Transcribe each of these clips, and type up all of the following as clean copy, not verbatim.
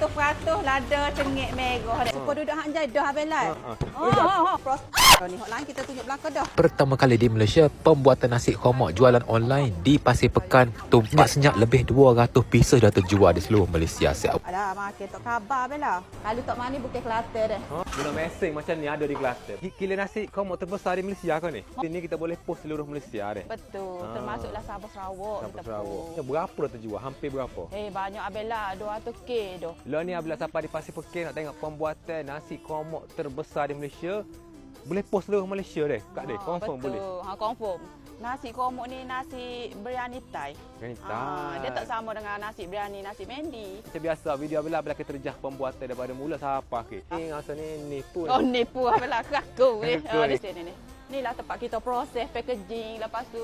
lada cengik merah. Suka duduk hang jadah Abelai. Ni hok lain kita tunjuk belakang dah. Pertama kali di Malaysia, pembuatan nasi komok jualan online di Pasir Pekan tu senyap lebih 200 pieces dah terjual di seluruh Malaysia. Alah, makan tok khabar Bella. Kalau tok mani bukan Kelantan dah. Guna meseng macam ni ada di Kelantan. Kila nasi komok terbesar di Malaysia kan ni? Ini kita boleh post seluruh Malaysia deh. Betul. Termasuklah Sabah Sarawak. Sabah Sarawak. Berapa dah terjual? Hampir berapa? Banyak Abella, 200k dah. Lah ni Abla siapa di Pasir Pekan nak tengok pembuatan nasi komok terbesar di Malaysia. Boleh post seluruh Malaysia deh. Kak deh, confirm betul. boleh. Confirm. Nasi komok ni nasi biryani Thai. Biryani Thai. Dia tak sama dengan nasi biryani nasi Mendi. Macam biasa video Abla kita terjah pembuatan daripada mula siapa ke. Ni rasa ni nipu. Oh nipu Abla aku ni. Aku ni. Ni. Inilah tempat kita proses packaging, lepas tu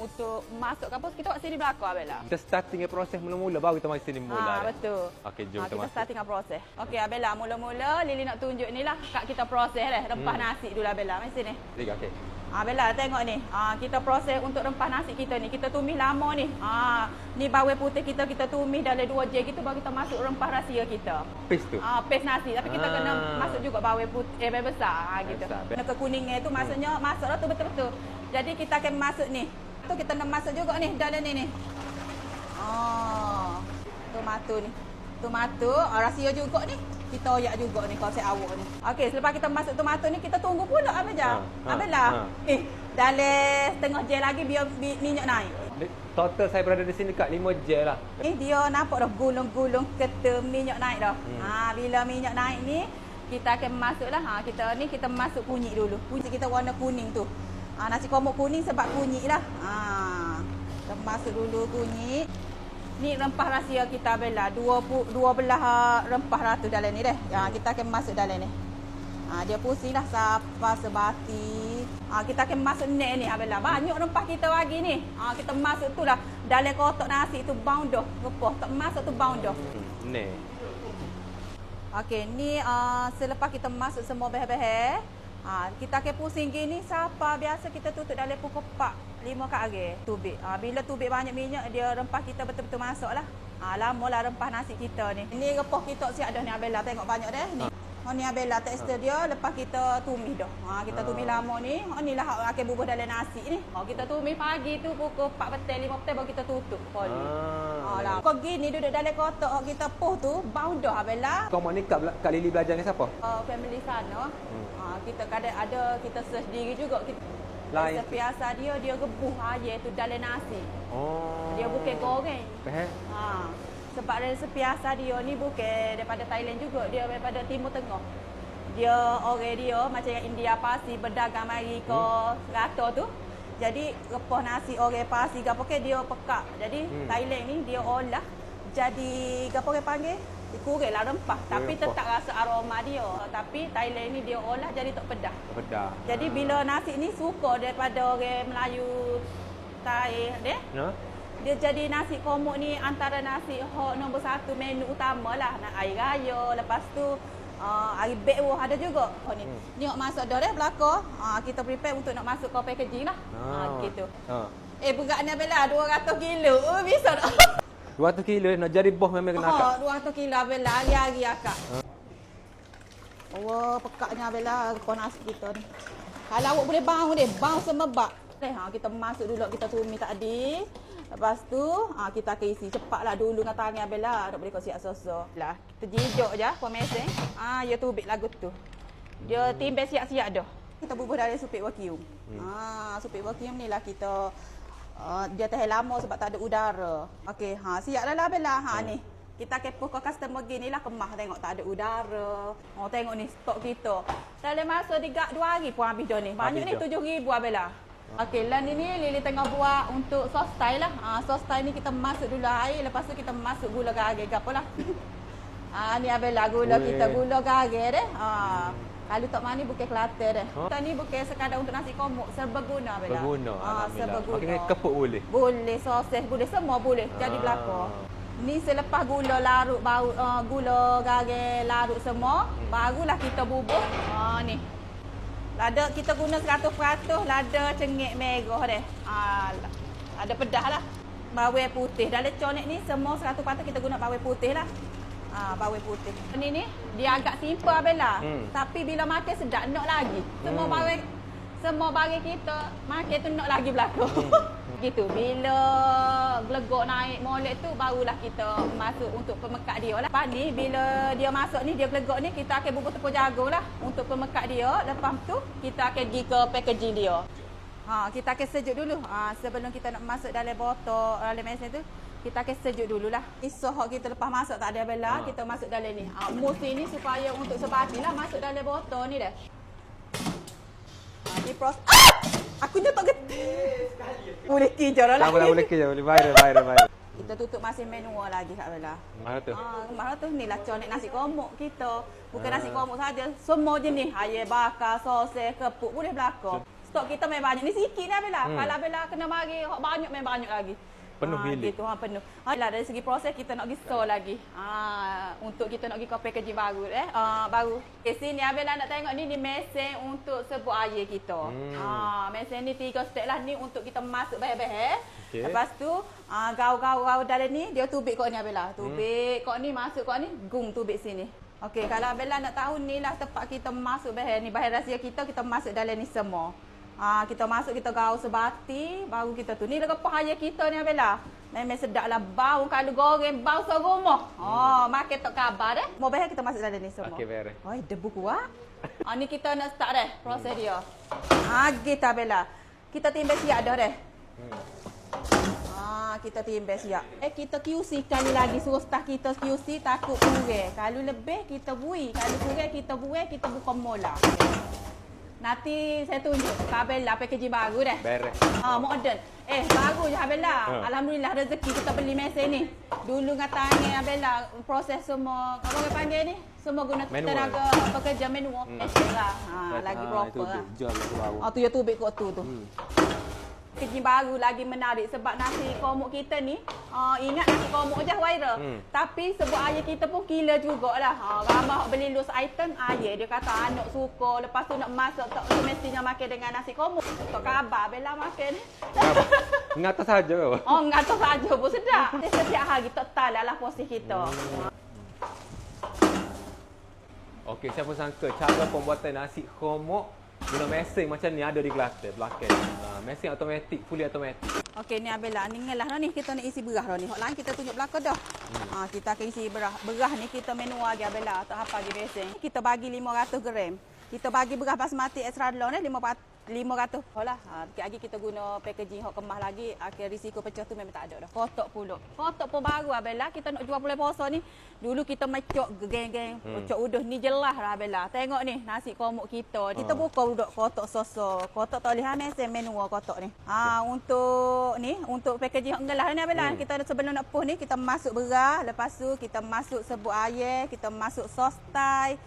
untuk masuk kampus kita buat sini belakang Abella. Kita starting proses mula-mula baru kita mari sini mula. Betul. Okey, jom kita kita masuk. starting proses. Okey Abella, mula-mula Lili nak tunjuk ni lah kat kita proses rempah nasi dulu Abella. Mari sini. Okey. Bella tengok ni. Kita proses untuk rempah nasi kita ni. Kita tumis lama ni. Ni bawang putih kita tumis dalam 2 jam kita baru kita masuk rempah rahsia kita. Paste tu. Paste nasi tapi kita kena masuk juga bawang putih bawang besar gitu. Kena kekuningnya tu maksudnya masuklah tu betul-betul. Jadi kita akan masuk ni. Tu kita nak masuk juga ni dalam ni. Tomato ni. Tomato rahsia juga ni. Kita oyak juga ni konsep awak ni. Okey, selepas kita masuk tomato ni kita tunggu pula Abella. Abella. Dalam setengah jam lagi biar minyak naik. Total saya berada di sini dekat 5 jam lah. Dia nampak dah gulung-gulung kata minyak naik dah. Bila minyak naik ni kita akan masuklah. Kita masuk kunyit dulu. Kunyit kita warna kuning tu. Nasi komok kuning sebab kunyit lah. Kita masuk dulu kunyit. Ni rempah rahsia kita Bella. 12 rempah ratus dalam ni deh. Kita akan masuk dalam ni. Dia pusinglah sapa sebati. Kita akan masuk ni Bella. Banyak rempah kita bagi ni. Kita masuk tu lah. Dalam kotak nasi tu bau dah. Repah tak masuk tu bau dah. Ni. Okey, ni selepas kita masuk semua bahan-bahan, kita akan pusing gini siapa biasa kita tutup dalam pukul 4 5 ke arah tubik. Bila tubik banyak minyak dia rempah kita betul-betul masuklah. Lamalah rempah nasi kita ni. Ini rempah kita siap dah ni Abella tengok banyak dah ni. Ni Abella tekstur dia lepas kita tumis dah. Kita tumis lama ni. Inilah hak akan bubuh dalam nasi ni. Kita tumis pagi tu pukul 4 petang 5 petang baru kita tutup poli. Kau gini duduk dalam kotak kita puh tu bau dah Abella. Komok ni Kak Lili belajar dengan siapa? Family sana. Kita kadang ada kita search diri juga kita. Lain. Biasa dia rebus air tu dalam nasi. Dia bukan goreng. Sebab resepi biasa dia ni bukan daripada Thailand juga, dia daripada Timur Tengah. Dia orang dia macam yang India Parsi berdagang mari ke rata tu. Jadi repah nasi orang Parsi gapo ke dia pekak. Jadi Thailand ni dia olah jadi gapo orang panggil? Kuranglah rempah tapi tetap rasa aroma dia. Tapi Thailand ni dia olah jadi tak pedas. Pedas. Jadi bila nasi ni suka daripada orang Melayu Thai dia. Dia jadi nasi komok ni antara nasi hot nombor 1 menu utama lah. Air raya, lepas tu air bekwo ada juga. Ni nak masuk dah dah belakang. Kita prepare untuk nak masuk ke packaging lah. Gitu. Berat ni Bella 200 kilo. Bisa tak? 200 kilo nak jadi bos memang kena akak. 200 kilo Bella hari-hari akak. Pekaknya Bella repah nasi kita ni. Kalau awak boleh bau dia, bau semebak. Kita masuk dulu kita tumis tadi. Lepas tu kita akan isi cepatlah dulu dengan tangan Bella. Tak boleh kau siap sosok. Lah, kita jijok je pemeseng. Ya tubik lagu tu. Dia timbang siap-siap dah. Kita bubuh dari supik vacuum. Supik vacuum ni lah kita dia tahan lama sebab tak ada udara. Okey, siap dah lah Bella. Ni. Kita kepoh ke customer gini lah kemah tengok tak ada udara. Tengok ni stok kita. Dalam masa 2 hari pun habis dah ni. Banyak ni 7,000 Bella. Okey, lan ini Lili tengah buat untuk sos Thai lah. Sos Thai ni kita masuk dulu air, lepas tu kita masuk gula garam gapolah. Ni Bella gula kita gula garam deh. Kalau tak mani bukan Kelantan dah. Kita ni bukan sekadar untuk nasi komok, serbaguna Bella. Berguna. Serbaguna. Okey, kepuk boleh. Boleh, sosis boleh, semua boleh. Jadi belakang. Ni selepas gula larut bau gula garam larut semua, barulah kita bubuh. Ni. Lada kita guna 100% lada cengik merah deh. Ada pedas lah. Bawang putih. Dalam cornet ni semua 100% kita guna bawang putih lah. Bawang putih. Ni dia agak simple Abela. Tapi bila makan sedap nak lagi. Semua barang kita makan tu nak lagi belakang. Gitu. Bila gelegok naik molek tu barulah kita masuk untuk pemekat dia lah. Lepas ni bila dia masuk ni, dia gelegok ni, kita akan bubur tepung jagung lah untuk pemekat dia. Lepas tu kita akan pergi ke packaging dia. Kita akan sejuk dulu. Sebelum kita nak masuk dalam botol, dalam mesin tu, kita akan sejuk dululah. Isoh kita lepas masuk tak ada Bella, kita masuk dalam ni. Mus ni supaya untuk sebatilah masuk dalam botol ni dah. Ni proses. Aku nyotok getih sekali. Boleh kijau lah. Tak boleh kijau, boleh viral. Kita tutup mesin manual lagi Kak Bella. Mana tu? Mana tu ni lah conek nasi komok kita. Bukan nasi komok saja, semua jenis. Ayam bakar, sosis, kepuk boleh berlaku. Stok kita main banyak. Ni sikit ni Bella. Kalau Bella kena bagi banyak main banyak lagi. Penuh bilik. Gitu, penuh. Dari segi proses kita nak pergi store lagi. Untuk kita nak pergi ke packaging baru baru. Sini Abela nak tengok ni mesin untuk sebut air kita. Mesin ni 3 step lah ni untuk kita masuk bahan-bahan. Okay. Lepas tu gau-gau dalam ni dia tubik kok ni Abela. Tubik kok ni masuk kok ni, gum tubik sini. Okey, kalau Abela nak tahu ni lah tempat kita masuk bahan ni, bahan rahsia kita masuk dalam ni semua. Kita masuk, kita gaul sebati, baru kita tu. Ni lepah ayam kita ni Abela. Memang sedap lah bau, kalau goreng bau serumah. Makan tak khabar Mau bahaya kita masuk dalam ni semua. Okey, beres. Debu kuat. Ni kita nak start proses dia. Kita Abela. Kita timbang siap dah kita timbang siap. Kita QC kali lagi, suruh staff kita QC takut kurang. Kalau lebih kita buih, kalau kurang kita buih, kita buka mola. Nanti saya tunjuk Abela packaging baru dah. Beres. Modern. Baru je Abela. Alhamdulillah rezeki kita beli mesin ni. Dulu katanya Abela proses semua apa orang panggil ni? Semua guna tenaga pekerja manual. Lah. Lagi proper lah. Jual lagi baru. Tu ya tubik kot tu. Packaging baru lagi menarik sebab nasi komok kita ni ingat nasi komok je viral. Tapi sebut ayah kita pun killer jugalah. Ramah beli loose item ayah dia kata anak suka, lepas tu nak masak tak mestinya makan dengan nasi komok. Tak khabar Bella makan. Ngata saja ke? Ngata saja pun sedap. Setiap hari tak talalah posisi kita. Okey, siapa sangka cara pembuatan nasi komok guna mesin macam ni ada di Kelantan belakang. Mesin automatik, fully automatik. Okey ni Abela, ni ngelah dah ni kita nak isi berah dah ni. Hok lain kita tunjuk belakang dah. Kita akan isi berah. Berah ni kita manual lagi Abela, tak apa lagi mesin. Kita bagi 500 gram. Kita bagi berah basmati extra long ni 500. Holah, sikit lagi kita guna packaging hok kemah lagi, akhir risiko pecah tu memang tak ada dah. Kotak pula. Kotak pun baru Abela, kita nak jual pulai poso ni. Dulu kita macok geng-geng, macok uduh ni jelas lah Abela. Tengok ni nasi komok kita. Kita buka budak kotak sosok. Kotak tak boleh mesin manual kotak ni. Untuk packaging hok ngelah ni Abela. Kita sebelum nak puh ni kita masuk berah, lepas tu kita masuk sebut air, kita masuk sos Thai.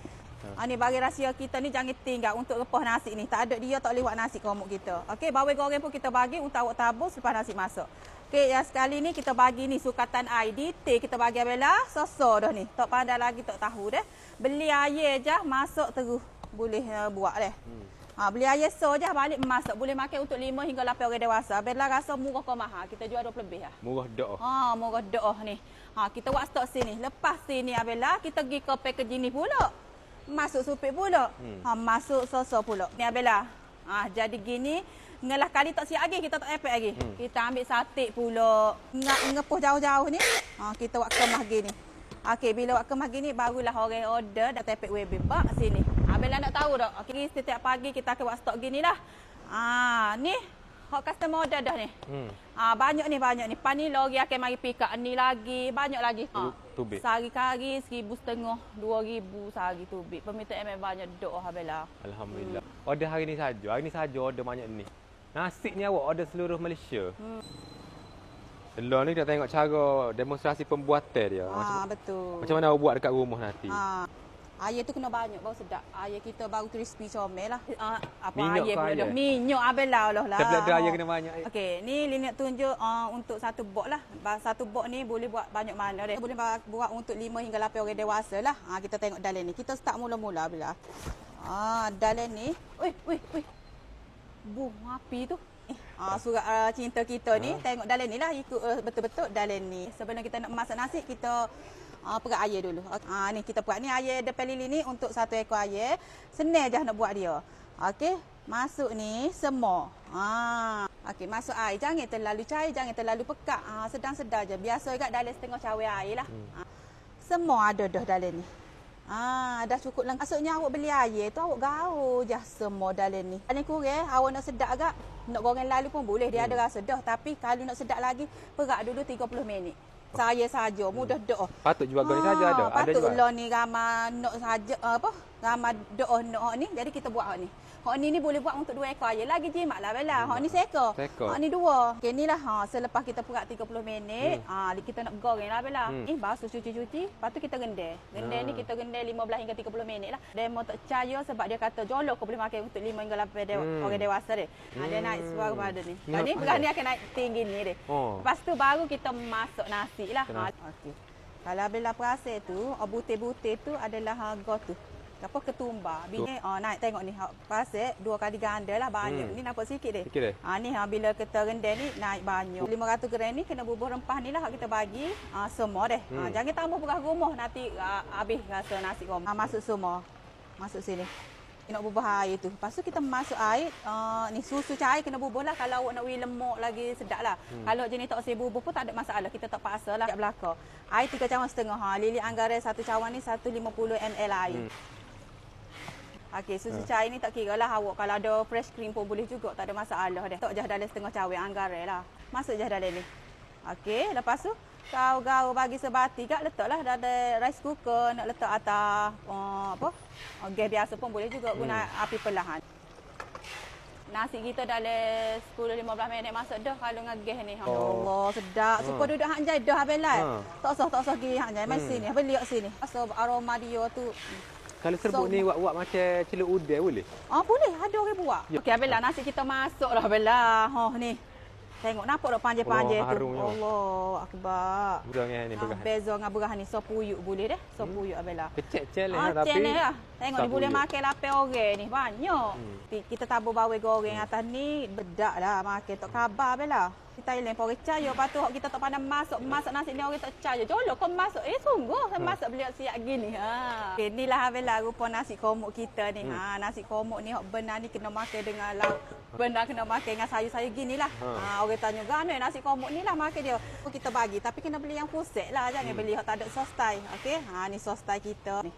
Ni bagi rahsia kita ni jangan tinggal untuk repah nasi ni. Tak ada dia tak boleh buat nasi komok kita. Okey, bawang goreng pun kita bagi untuk awak tabur selepas nasi masuk. Okey, yang sekali ni kita bagi ni sukatan air. Detail kita bagi Abela, sosok dah ni. Tak pandai lagi tak tahu dah. Beli air je masuk terus boleh buat dah. Beli air so je balik masak. Boleh makan untuk 5 hingga 8 orang dewasa. Abela rasa murah ke mahal. Kita jual 20 lebih lah. Murah dak. Murah dak ni. Kita buat stok sini. Lepas sini Abela kita pergi ke packaging ni pula. Masuk supik pula. Masuk sosok pula. Ni Abela. Jadi gini, ngelah kali tak siap lagi, kita tak epek lagi. Kita ambil satik pula. Ngepuh jauh-jauh ni. Kita buat kemah gini. Okey, bila buat kemah gini barulah orang order dah tepek WB bak sini. Abela nak tahu dak. Okey, setiap pagi kita akan buat stok ginilah. Ni hot customer order dah ni. Banyak ni. Pan ni lori akan mari pick up ni lagi, banyak lagi. Tubik. Sehari kari 1,500, 2,000 sehari tubik. Permintaan memang banyak dok Abela. Alhamdulillah. Order hari ni saja. Hari ni saja order banyak ni. Nasi ni awak order seluruh Malaysia. Telur ni kita tengok cara demonstrasi pembuatan dia. Betul. Macam mana awak buat dekat rumah nanti? Air tu kena banyak baru sedap. Air kita baru crispy comel lah. Minyak air ke pula air? dah. Minyak Abela lah. Tablet air kena banyak. Okey, ni Linet tunjuk untuk satu box lah. Satu box ni boleh buat banyak mana dah. Boleh buat untuk 5 hingga 8 orang dewasa lah. Kita tengok dalam ni. Kita start mula-mula Abela. Dalam ni. Wih. Bum api tu. Surat cinta kita ni. Tengok dalam ni lah. Ikut betul-betul dalam ni. Sebelum kita nak masak nasi, kita perak air dulu. Ni kita buat ni air depan lili ni untuk 1 ekor air. Senang je nak buat dia. Okey, masuk ni semua. Okey, masuk air. Jangan terlalu cair, jangan terlalu pekat. Sedang-sedang je. Biasa juga dalam setengah cawer air lah. Semua ada dah dalam ni. Dah cukup lengkap. Maksudnya awak beli air tu awak gaul je semua dalam ni. Paling kurang awak nak sedap agak, nak goreng lalu pun boleh. Dia ada rasa dah. Tapi kalau nak sedap lagi, perak dulu 30 minit. Saya saja mudah doa. Patut jual goreng saja ada. Ada Patut jual. lah ni ramai nak saja ramai doa nak ni. Jadi kita buat hak ni. Hak ni boleh buat untuk 2 ekor aja. Lagi jimat lah Bella. Hak ni seekor. Hak ni 2. Okey ni lah selepas kita perak 30 minit, kita nak goreng lah Bella. Basuh cuci-cuci, lepas tu kita rendam. Rendam ni kita rendam 15 hingga 30 minit lah. Demo tak percaya sebab dia kata jolok kau boleh makan untuk 5 hingga 8 orang dewasa dia. Dia naik suara pada ni. Ni beras ni akan naik tinggi ni dia. Lepas tu baru kita masuk nasi lah. Okey. Kalau Bella perasan tu, butir-butir tu adalah harga tu. Apa ketumbar. Bini naik tengok ni. Pasal 2 kali ganda lah banyak. Ni nampak sikit dia. Ni bila kita rendam ni naik banyak. 500 gram ni kena bubuh rempah ni lah kita bagi semua deh. Jangan tambah beras rumah nanti habis rasa nasi rumah. Masuk semua. Masuk sini. Nak bubuh air tu. Lepas tu kita masuk air. Ni susu cair kena bubuh lah. Kalau awak nak wui lemak lagi sedap lah. Kalau jenis tak usah bubuh pun tak ada masalah. Kita tak paksa lah kat belakang. Air 3 cawan setengah. Lili anggaran 1 cawan ni 150 ml air. Okey, susu cair ni tak kira lah awak. Kalau ada fresh cream pun boleh juga. Tak ada masalah dah. Tak je dalam setengah cawan anggaran lah. Masuk je dalam ni. Okey, lepas tu gaul bagi sebati kat letaklah dalam rice cooker. Nak letak atas gas biasa pun boleh juga guna api perlahan. Nasi kita dalam 10-15 minit masuk dah kalau dengan gas ni. Allah, sedap. Supaya duduk hang jai dah Abelai. Tak usah pergi hang jai. Mai sini, beli kat sini. Asal aroma dia tu. Kalau serbuk ni buat macam celup udang boleh? Boleh. Ada orang buat. Okey, Abella, nasi kita masuk dah, Abella. Ni. Tengok nampak tak panjang-panjang tu. Allah Akbar. Berah ni berah. Beza dengan berah ni. Sop puyuk boleh dah. Sop puyuk, Abella. Kecil-kecil lah tapi. Kecil lah. Tengok ni boleh makan 8 orang ni. Banyak. Kita tabur bawang goreng atas ni. Bedak lah makan. Tak khabar, Abella. Kita Thailand pun orang percaya. Lepas tu kita tak pandai masak nasi ni orang tak percaya. Jolok kau masak. Sungguh saya masak beliau siap gini. Okay, inilah Abella rupa nasi komuk kita ni. Nasi komuk ni benar ni kena makan dengan lauk. Benar kena makan dengan sayur-sayur gini lah. Orang tanya, gana nasi komuk ni lah makan dia. Kita bagi. Tapi kena beli yang pusat lah. Jangan beli yang tak ada sos Thai. Okay? Ni sos Thai kita. Ni.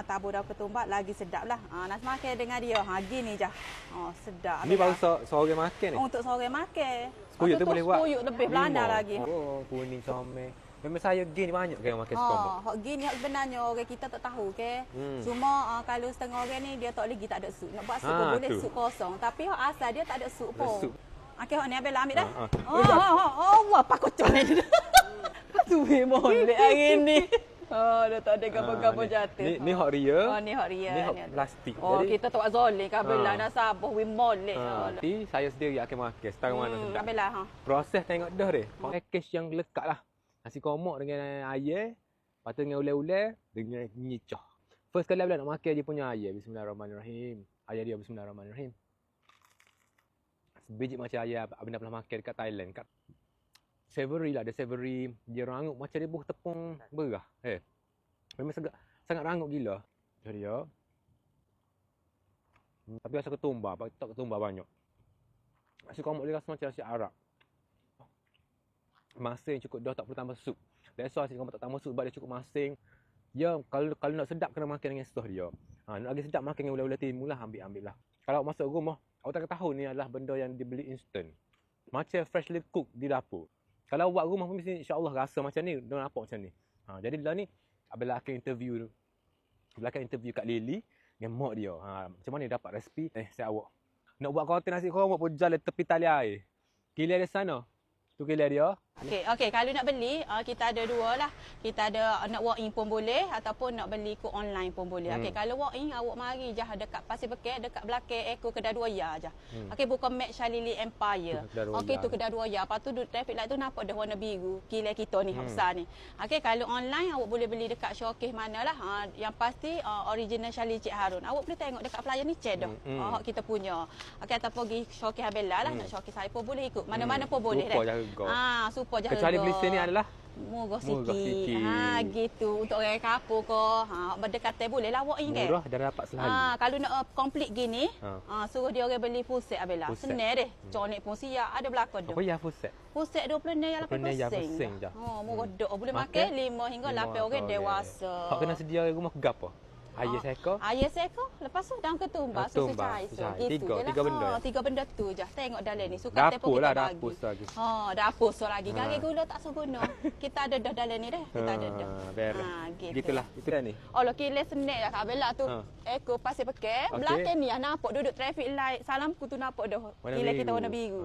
Tabur daun ketumbar lagi sedap lah. Nasi makan dengan dia. Gini je. Sedap. Ni baru seorang makan ni? Untuk seorang makan. Sepuyuk tu boleh buat? Sepuyuk lebih belanda lagi. Kuning, comel. Memang saya gini banyak kan makan sekomok. Hak gini sebenarnya orang kita tak tahu ke. Cuma kalau setengah orang ni dia tak lagi tak ada sup. Nak buat sup pun boleh sup kosong. Tapi hak asal dia tak ada sup pun. Okey, hak ni Abella ambil dah. Allah pak kocok ni. Tu molek hari ni. Dah tak ada gambar-gambar jatuh. Ni hak ria. Ni hak ria. Ni hak plastik. Kita tak buat zoling ke Abella dah sabah we molek. Nanti saya sendiri akan makan setara mana sedap. Abella Proses tengok dah deh. Package yang lekat lah. Nasi komok dengan air, lepas tu dengan ulai-ulai, dengan nyicah. First kali Abella nak makan dia punya air. Bismillahirrahmanirrahim. Air dia Bismillahirrahmanirrahim. Sebiji macam air Abella pernah makan dekat Thailand. Kat savory lah, ada savory. Dia rangup macam dia buh tepung berah. Memang sangat rangup gila. Jadi ya. Tapi rasa ketumbar, tak ketumbar banyak. Nasi komok dia rasa macam nasi Arab. Masing cukup dah, tak perlu tambah sup. That's why nasi komok tak tambah sup sebab dia cukup masing. Ya, kalau nak sedap kena makan dengan sos dia. Nak lagi sedap makan dengan ulai-ulai timun lah, ambil lah. Kalau awak masuk rumah, awak tak tahu ni adalah benda yang dibeli instant. Macam freshly cook di dapur. Kalau buat rumah pun mesti insya-Allah rasa macam ni, dia nampak macam ni. Jadi lah ni Abella akan interview Kak Lily dengan mak dia. Macam mana dapat resipi? Saya awak. Nak buat konten nasi komok pun jalan tepi tali air. Kilat di sana. Tu kilat dia. Okey, kalau nak beli, kita ada dua lah. Kita ada nak walk in pun boleh ataupun nak beli ke online pun boleh. Okey, kalau walk in awak mari je dekat Pasir Bekar, dekat belakang Eko Kedai Duaya aja. Okey, bukan Mac Shalili Empire. Okey, tu Kedai Duaya. Lepas tu traffic light tu nampak dah warna biru. Kilat kita ni besar ni. Okey, kalau online awak boleh beli dekat showcase manalah. Yang pasti original Shalili Cik Harun. Awak boleh tengok dekat flyer ni check dah. Kita punya. Okey, ataupun pergi showcase Abella lah, nak showcase saya pun boleh ikut. Mana-mana pun boleh dah. lupa je Kecuali beli sini adalah murah Murah sikit. sikit. Ha gitu. Untuk orang kapur ke, berdekatan boleh lah awak ingat. murah dan dapat selalu. Kalau nak komplit gini, Ha. suruh dia orang beli full set Abela. Full set. Senang deh. Conik pun siap ada belakang tu. Apa ya full set? Full set 20 ni 20 8 sen je. murah dok. Boleh Makan makan 5 hingga 8 orang dewasa. Hak kena sedia rumah ke apa? Air seekor. Ayah seekor. Lepas tu dalam ketumbar, susu Ketumbar, cair. susu cair. Gitu je lah. Tiga benda ya? 3 benda tu je. Tengok dalam ni. Suka Dapur lah, dapur lagi. Dapur so lagi. Ha. Gagi gula tak so guna. Kita ada dah dalam ni dah. Kita ada dah. Beres. Gitu. Gitulah. Itu dah ni. Oh, lo kilis senek dah Kak Bella tu. Ha. Ekor pasir pekeh. Okey. Belakang ni nampak duduk traffic light. Salamku tu nampak dah. Warna Kilis biru. kita warna biru.